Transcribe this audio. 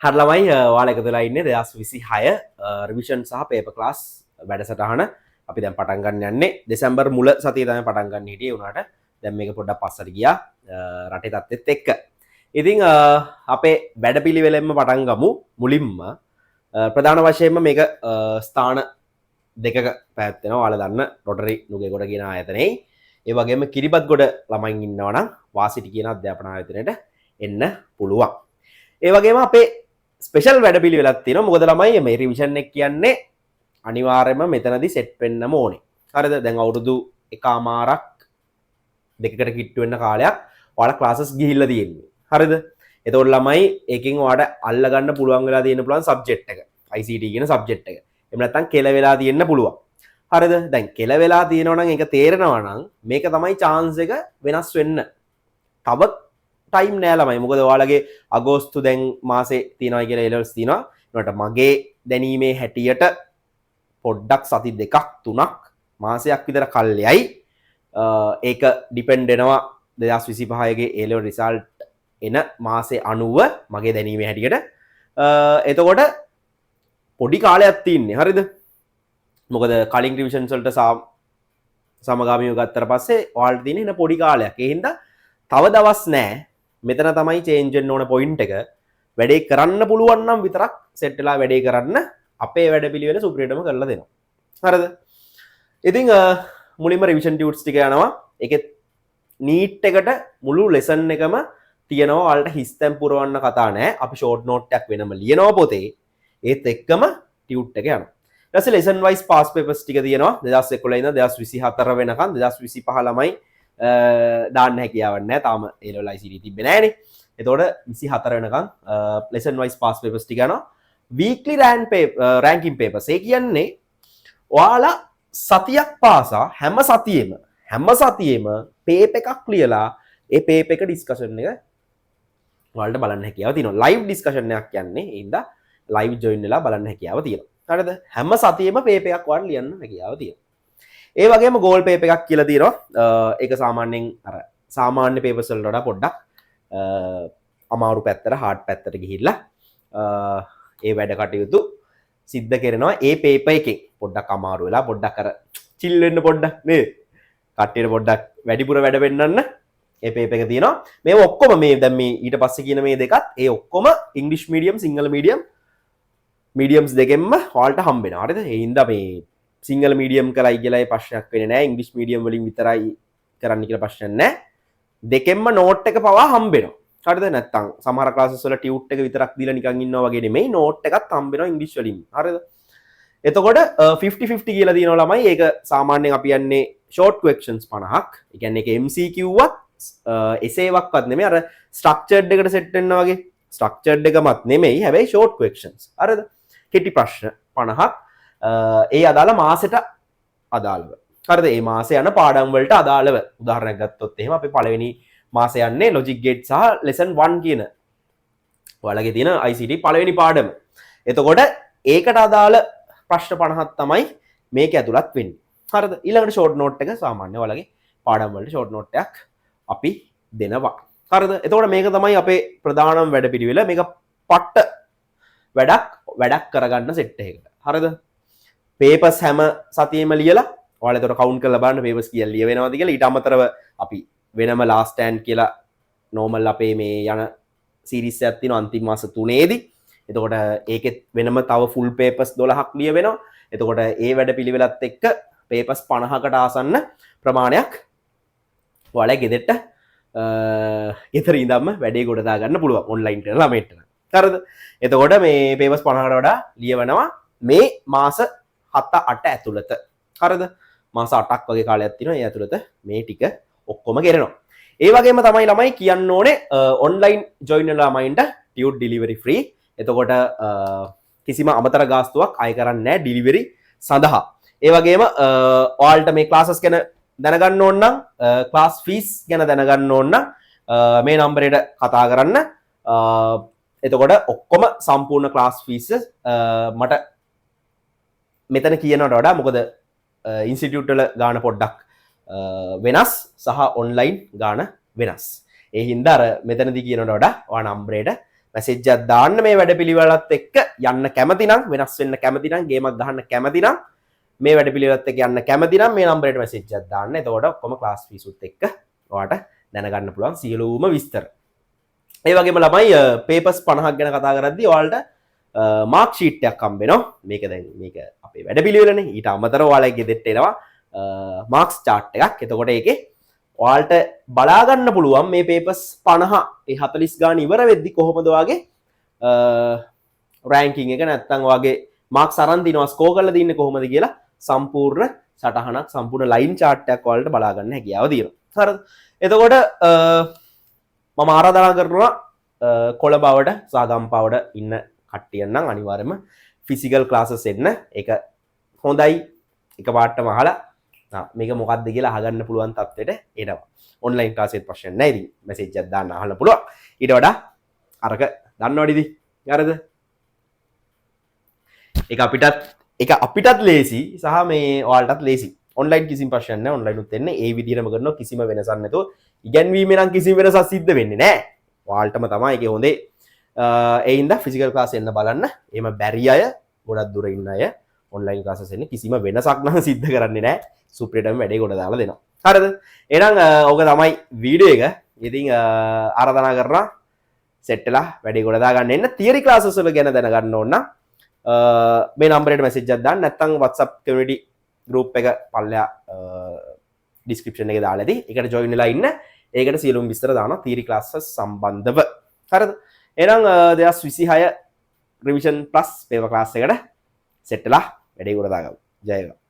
හරි ළමයි ඔයාලා එකතු වෙලා ඉන්නේ 2026 රිවිෂන් සහ පේපර් ක්ලාස් වැඩසටහන අපි දැන් පටන් ගන්න යන්නේ දෙසැම්බර් මුල සතියේ තමයි පටන් ගන්න හිටියේ උනාට දැන් මේක පොඩ්ඩක් පස්සට ගියා රටේ තත්ත්වෙත් එක්ක. ඉතින් අපේ වැඩපිළිවෙලෙන්ම පටන් ගමු මුලින්ම ප්‍රධාන වශයෙන්ම මේක ස්ථාන දෙකක පැවැත්වෙනවා. ඔයාලා දන්න රොටරි නුගේගොඩ කියන ආයතනයේ ඒ වගේම කිරිබත්ගොඩ ළමයින් ඉන්නවා නම් වාසිටි කියන අධ්‍යාපන ආයතනයට එන්න පුළුවන්. ඒ වගේම අපේ ස්පෙෂල් වැඩපිළිවෙලක් තියෙනවා. මොකද ළමයි මේ රිවිෂන් එක කියන්නේ අනිවාර්යයෙන්ම මෙතනදී සෙට් වෙන්නම ඕනේ. හරිද? දැන් අවුරුදු එකමාරක් දෙකකට කිට්ටු වෙන්න කාලයක් ඔයාලා ක්ලාසස් ගිහිල්ලා තියෙන්නේ. හරිද? එතකොට ළමයි එකකින් ඔයාලට අල්ල ගන්න පුළුවන් වෙලා තියෙන පුළුවන් සබ්ජෙක්ට් එක. ICT කියන සබ්ජෙක්ට් එක. එහෙම නැත්නම් කෙල වෙලා තියෙන්න පුළුවන්. හරිද? දැන් කෙල වෙලා තියෙනවා නම් ඒක තේරෙනවා නම් මේක තමයි chance එක වෙනස් වෙන්න. තව ටයිම් නෑ ළමයි. මොකද ඔයාලගේ අගෝස්තු දැන් මාසේ තියෙනවා කියලා A-levels තියෙනවා. ඒකට මගේ දැනීමේ හැටියට පොඩ්ඩක් සති දෙකක් තුනක් මාසයක් විතර කල්යයි. ඒක ඩිපෙන්ඩ් වෙනවා 2025 ගේ A-level result එන මාසේ 90 මගේ දැනීමේ හැටියට. එතකොට පොඩි කාලයක් තියෙන්නේ. හරිද? මොකද කලින් රිවිෂන්ස් වලට සමගාමීව ගත්තට පස්සේ ඔයාලට තියෙන ඉන පොඩි කාලයක්. ඒ හින්දා තව දවස් නෑ. මෙතන තමයි චේන්ජ් වෙන්න ඕන පොයින්ට් එක. වැඩේ කරන්න පුළුවන් නම් විතරක් සෙට් වෙලා වැඩේ කරන්න අපේ වැඩපිළිවෙල සුප්‍රියටම කරලා දෙනවා. හරිද? ඉතින් මුලින්ම රිවිෂන් ටියුට්ස් ටික යනවා. ඒකෙත් නීට් එකට මුළු ලෙසන් එකම තියෙනවා. ඔයාලට හිස්තැන් පුරවන්න කතා නෑ. අපි ෂෝට් නෝට් එකක් වෙනම ලියනවා පොතේ. ඒත් එක්කම ටියුට් එක යනවා. ඊට පස්සේ ලෙසන් වයිස් පාස් පේපර්ස් ටික තියෙනවා. 2011 ඉඳන් 2024 වෙනකන් 2025 ළමයි දාන්න හැකියාවක් නැහැ. තාම A-level ICT තිබ්බේ නැහනේ. එතකොට 24 වෙනකන් lesson wise pass papers ටික යනවා. weekly ranking papers. ඒ කියන්නේ ඔයාලා සතියක් පාසා හැම සතියෙම paper එකක් ලියලා ඒ paper එක discussion එක ඔයාලට බලන්න හැකියාව තියෙනවා. live discussion එකක් කියන්නේ ඒ හින්දා live join වෙලා බලන්න හැකියාව තියෙනවා. හරිද? හැම සතියෙම paper එකක් ඔයාලට ලියන්න හැකියාව තියෙනවා. ඒ වගේම ගෝල් පේපර් එකක් කියලා තියෙනවා. ඒක සාමාන්‍යයෙන් අර සාමාන්‍ය පේපර්ස් වලට වඩා පොඩ්ඩක් අමාරු පැත්තට හાર્ඩ් පැත්තට ගිහිල්ලා ඒ වැඩ කටයුතු සිද්ධ කරනවා. ඒ පේපර් එකෙන් පොඩ්ඩක් අමාරු වෙලා පොඩ්ඩක් අර චිල් වෙන්න පොඩ්ඩක් නේද? කට්ටියට පොඩ්ඩක් වැඩිපුර වැඩ වෙන්නන්න ඒ පේපර් එක තියෙනවා. මේ ඔක්කොම මේ දැන් මේ ඊට පස්සේ කියන මේ දෙකත් ඒ ඔක්කොම ඉංග්‍රීසි මීඩියම් සිංහල මීඩියම්ස් දෙකෙන්ම ඔයාලට හම්බ වෙනවා. හරිද? ඒ හින්දා මේ සිංගල මීඩියම් කරයි කියලා ප්‍රශ්නයක් වෙන්නේ නැහැ. ඉංග්‍රීසි මීඩියම් වලින් විතරයි කරන්න කියලා ප්‍රශ්නයක් නැහැ. දෙකෙන්ම නෝට් එක පවා හම්බ වෙනවා. හරිද? නැත්තම් සමහර ක්ලාසස් වල ටියුට් එක විතරක් දීලා නිකන් ඉන්නවා වගේ නෙමෙයි. නෝට් එකත් හම්බ වෙනවා ඉංග්‍රීසි වලින්. හරිද? එතකොට 50-50 කියලා දිනනවා ළමයි. ඒක සාමාන්‍යයෙන් අපි යන්නේ short questions 50ක්. ඒ කියන්නේ ඒක MCQ වත් essay වක්වත් නෙමෙයි. අර structured එකට set වෙන්න වගේ. structured එකමත් නෙමෙයි. හැබැයි short questions. හරිද? කෙටි ප්‍රශ්න 50ක්. ඒ අදාළ මාසෙට අදාළව. හරිද? ඒ මාසේ යන පාඩම් වලට අදාළව. උදාහරණයක් ගත්තොත් එහෙම අපි පළවෙනි මාසේ යන්නේ logic gate සහ lesson 1 කියන ඔයාලගේ තියෙන ICT පළවෙනි පාඩම. එතකොට ඒකට අදාළ ප්‍රශ්න 50ක් තමයි මේක ඇතුළත් වෙන්නේ. හරිද? ඊළඟට short note එක සාමාන්‍ය ඔයාලගේ පාඩම් වලට short note එකක් අපි දෙනවා. හරිද? එතකොට මේක තමයි අපේ ප්‍රධානම වැඩපිළිවෙල. මේක පට්ට වැඩක් කරගන්න සෙට් එකකට. හරිද? පේපර්ස් හැම සතියෙම ලියලා ඔයාලා ඒතර කවුන්ට් කරලා බලන්න පේපර්ස් කියලා ලියවෙනවද කියලා. ඊට අමතරව අපි වෙනම ලාස්ට් ස්ටෑන්ඩ් කියලා නෝමල් අපේ මේ යන සීරීස් එකක් තියෙනවා අන්තිම මාස 3ේදී. එතකොට ඒකෙත් වෙනම තව ෆුල් පේපර්ස් 12ක් ලියවෙනවා. එතකොට ඒ වැඩ පිළිවෙලත් එක්ක පේපර්ස් 50කට ආසන්න ප්‍රමාණයක් ඔයාලා ගෙදරට ගෙදර ඉඳන්ම වැඩේ ගොඩ දාගන්න පුළුවන් ඔන්ලයින් කරලා ළමයින්ට. හරිද? එතකොට මේ පේපර්ස් 50කට වඩා ලියවනවා මේ මාස 7-8 ඇතුළත. හරිද? මාස 8ක් වගේ කාලයක් තියෙනවා. ඒ ඇතුළත මේ ටික ඔක්කොම කරනවා. ඒ වගේම තමයි ළමයි කියන්න ඕනේ ඔන්ලයින් ජොයින් වෙන ළමයින්ට ටියුට් ඩිලිවරි ෆ්‍රී. එතකොට කිසිම අමතර ගාස්තුවක් අය කරන්නේ නැහැ ඩිලිවරි සඳහා. ඒ වගේම ඔයාලට මේ ක්ලාසස් ගැන දැනගන්න ඕන නම් ක්ලාස් ෆීස් ගැන දැනගන්න ඕන නම් මේ නම්බරයට කතා කරන්න. එතකොට ඔක්කොම සම්පූර්ණ ක්ලාස් ෆීස් මට මෙතන කියනවට වඩා මොකද ඉන්ස්ටිටියුට් වල ගාන පොඩ්ඩක් වෙනස් සහ ඔන්ලයින් ගාන වෙනස්. ඒ හින්දා අර මෙතනදී කියනවට වඩා ඔයා නම්බරයට මැසේජ් එකක් දාන්න මේ වැඩපිළිවෙලත් එක්ක යන්න කැමති නම් වෙනස් වෙන්න කැමති නම් ගේමක් ගහන්න කැමති නම් මේ වැඩපිළිවෙලත් එක්ක යන්න කැමති නම් මේ නම්බරයට මැසේජ් එකක් දාන්න. එතකොට ඔක්කොම ක්ලාස් ෆීස් උත් එක්ක ඔයාලට දැනගන්න පුළුවන් සියලුම විස්තර. ඒ වගේම ළමයි පේපර්ස් 50ක් ගැන කතා කරද්දී ඔයාලට මාර්ක් ෂීට් එකක් හම්බ වෙනවා. මේක දැන් මේක අපේ වැඩපිළිවෙලනේ. ඊට අමතරව ඔයාලගේ ගෙදරට එනවා මාර්ක්ස් චාර්ට් එකක්. එතකොට ඒකේ ඔයාලට බලා ගන්න පුළුවන් මේ පේපර්ස් 50 ඒ 40 ගාන ඉවර වෙද්දි කොහොමද ඔයාගේ රෑන්කින් එක නැත්තම් ඔයාගේ මාර්ක්ස් අරන් දිනවා ස්කෝර් කරලා දින්නේ කොහොමද කියලා සම්පූර්ණ සටහනක් සම්පූර්ණ ලයින් chart එකක් ඔයාලට බලා ගන්න හැකියාව තියෙනවා. හරිද? එතකොට මම ආරාධනා කරනවා කොළඹවට සහ ගම්පහවට ඉන්න කට්ටියන් නම් අනිවාර්යයෙන්ම ෆිසිකල් ක්ලාසස් එන්න. ඒක හොඳයි. එකපාරටම අහලා මේක මොකක්ද කියලා අහගන්න පුළුවන් තත්ත්වෙට එනවා. ඔන්ලයින් ක්ලාස් එකේ ප්‍රශ්න නැහැ ඉතින් මැසේජ් එකක් දාන්න අහන්න පුළුවන්. ඊට වඩා අරක දන්නවද ඉතින්? හරිද? ඒක අපිටත් ලේසි සහ මේ ඔයාලටත් ලේසි. ඔන්ලයින් කිසිම ප්‍රශ්නයක් නැහැ. ඔන්ලයින් උත් එන්නේ ඒ විදිහටම කරනවා කිසිම වෙනසක් නැතුව. ඉගැන්වීමේ නම් කිසිම වෙනසක් සිද්ධ වෙන්නේ නැහැ. ඔයාලටම තමයි ඒකේ හොඳේ. ඒ හින්දා ෆිසිකල් ක්ලාස් එන්න බලන්න. එහෙම බැරි අය ගොඩක් දුර ඉන්න අය ඔන්ලයින් ක්ලාසස් එන්නේ කිසිම වෙනසක් නම් සිද්ධ කරන්නේ නැහැ. සුප්‍රියටම වැඩේ කොට දාලා දෙනවා. හරිද? එහෙනම් ඕක තමයි වීඩියෝ එක. ඉතින් ආරාධනා කරනවා සෙට් වෙලා වැඩේ කොට දාගන්න එන්න. තියරි ක්ලාසස් වල ගැන දැනගන්න ඕන නම් මේ නම්බරයට මැසේජ් එකක් දාන්න. නැත්නම් WhatsApp community group එක පල්ලෙහා description එකේ දාලා ඇති. ඒකට join වෙලා ඉන්න. ඒකට සියලුම විස්තර දානවා තියරි ක්ලාසස් සම්බන්ධව. හරිද? එහෙනම් 2026 revision plus paper class එකට සෙට් වෙලා වැඩේ කොට දාගමු. ජය වේවා.